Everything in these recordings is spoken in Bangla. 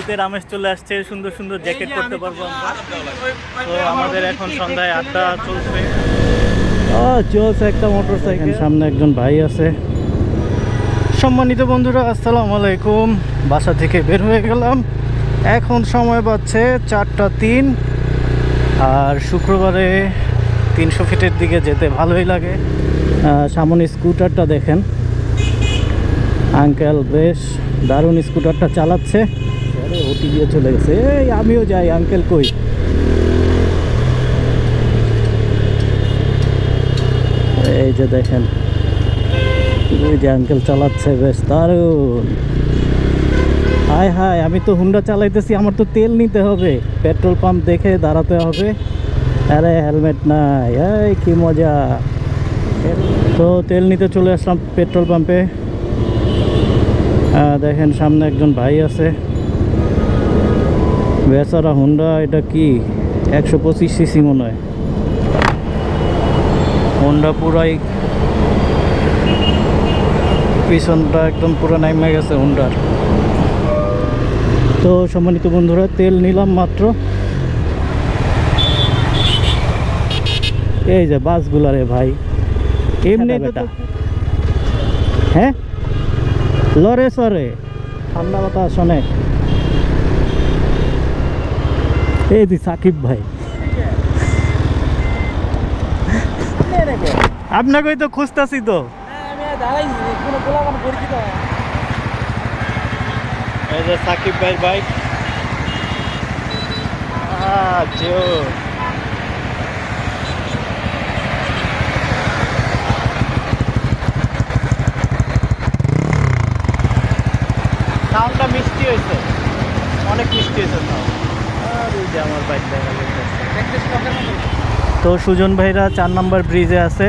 শীতের আমেজ চলে আসছে, সুন্দর সুন্দর জ্যাকেট পরতে পারবো আমরা। তো আমাদের এখন সন্ধ্যায় আড্ডা চলছে। চলছে একটা মোটরসাইকেল, সামনে একজন ভাই আছে। সম্মানিত বন্ধুরা, আসসালামু আলাইকুম। বাসা থেকে বের হয়ে গেলাম, এখন সময় বাজছে 4:03। আর শুক্রবারে 300 ফিটের দিকে যেতে ভালোই লাগে। সামনে স্কুটারটা দেখেন, আঙ্কেল বেশ দারুণ স্কুটারটা চালাচ্ছে। আরে ওটি দিয়ে চলে গেছে, এই আমিও যাই। আঙ্কেল কই? এই যে দেখেন, ওই যে আঙ্কেল চালাচ্ছে, বেশ দারুণ। হায় হায়, আমি তো হুন্ডা চালাইতেছি, আমার তো তেল নিতে হবে, পেট্রোল পাম্প দেখে দাঁড়াতে হবে। আরে হেলমেট নাই, এই কি মজা। তো তেল নিতে চলে আসলাম পেট্রোল পাম্পে। দেখেন সামনে একজন ভাই আছে, বেচারা হুন্ডা, এটা কি 125 সিসি মনে হয়। হুন্ডা পুরাই পিছনটা একদম পুরো নাইমে গেছে হুন্ডার। তো সম্মানিত বন্ধুরা, তেল নিলাম মাত্র। এই যে বাসগুলা রে ভাই, এমনি বেটা, হ্যাঁ লরে সরে ঠান্ডা বাতাস অনেক। এই দি সাকিব ভাই, আপনাকে তো খুঁজতেছি তো। এই যে সাকিব ভাই বাইক। সাউন্ডটা মিষ্টি হয়েছে, অনেক মিষ্টি হয়েছে সাউন্ড। আর এই যে আমার বাইক দেখা যাচ্ছে। তো সুজন ভাইরা 4 নম্বর ব্রিজে আছে,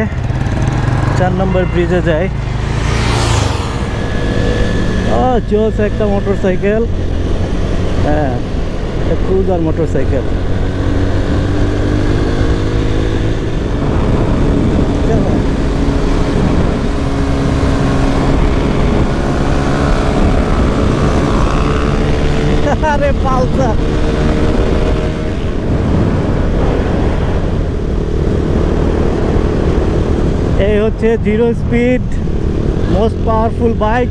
4 নম্বর ব্রিজে যায়। চলছে একটা মোটরসাইকেল, হ্যাঁ ক্রুজার মোটরসাইকেল। আরে পালসার, এই হচ্ছে 0 speed most powerful bike.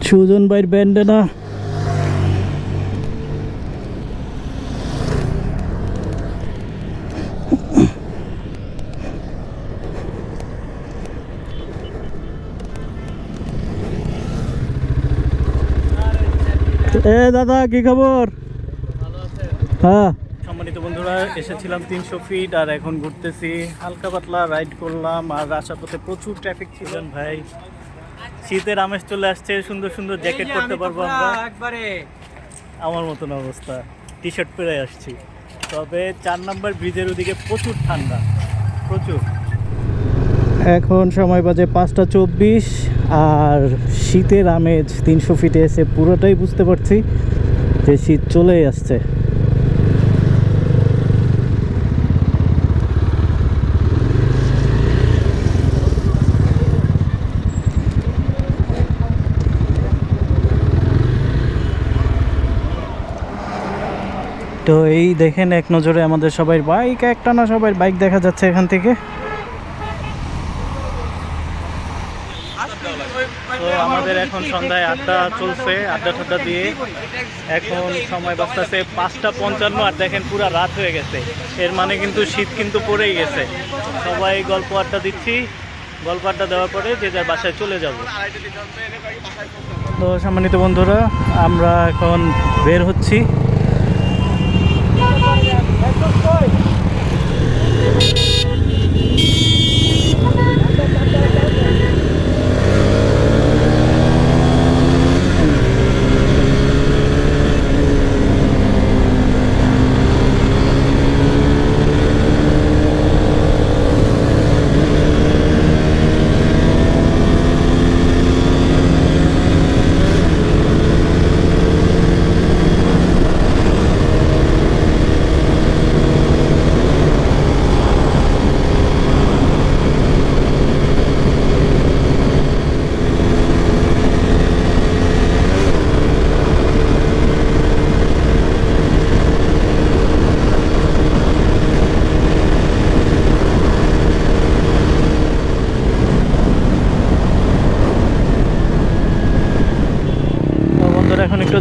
Sujan ভাইয়ের ব্যান্ডেনা। দাদা কি খবর? হ্যাঁ সম্মানিত বন্ধুরা, এসেছিলাম 300 ফিট আর এখন ঘুরতেছি, হালকা পাতলা রাইড করলাম। আর আসার পথে প্রচুর ট্রাফিক ছিল ভাই। শীতের আমেজ চলে আসছে, সুন্দর সুন্দর জ্যাকেট পরতে পারবো আমরা। একবারে আমার মতন অবস্থা, টি শার্ট পরে আসছি। তবে 4 নম্বর ব্রিজের ওদিকে প্রচুর ঠান্ডা, প্রচুর। এখন সময় বাজে 5:24 আর শীতের আমেজ 300 ফিটে এসে পুরোটাই বুঝতে পারছি যে শীত চলেই আসছে। তো এই দেখেন, এক নজরে আমাদের সবাই বাইক, একটা না সবাই বাইক দেখা যাচ্ছে এখান থেকে। তো আমাদের এখন সন্ধ্যায় আড্ডা চলছে, আড্ডা ঠাড্ডা দিয়ে এখন সময় বাজতেছে 5:55। আর দেখেন পুরো রাত হয়ে গেছে, এর মানে কিন্তু শীত কিন্তু পড়েই গেছে। সবাই গল্প আড্ডা দিচ্ছি, গল্প আড্ডা দেওয়ার পরে যে যার বাসায় চলে যাব। তো সম্মানিত বন্ধুরা, আমরা এখন বের হচ্ছি।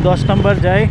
10 নাম্বার যাই।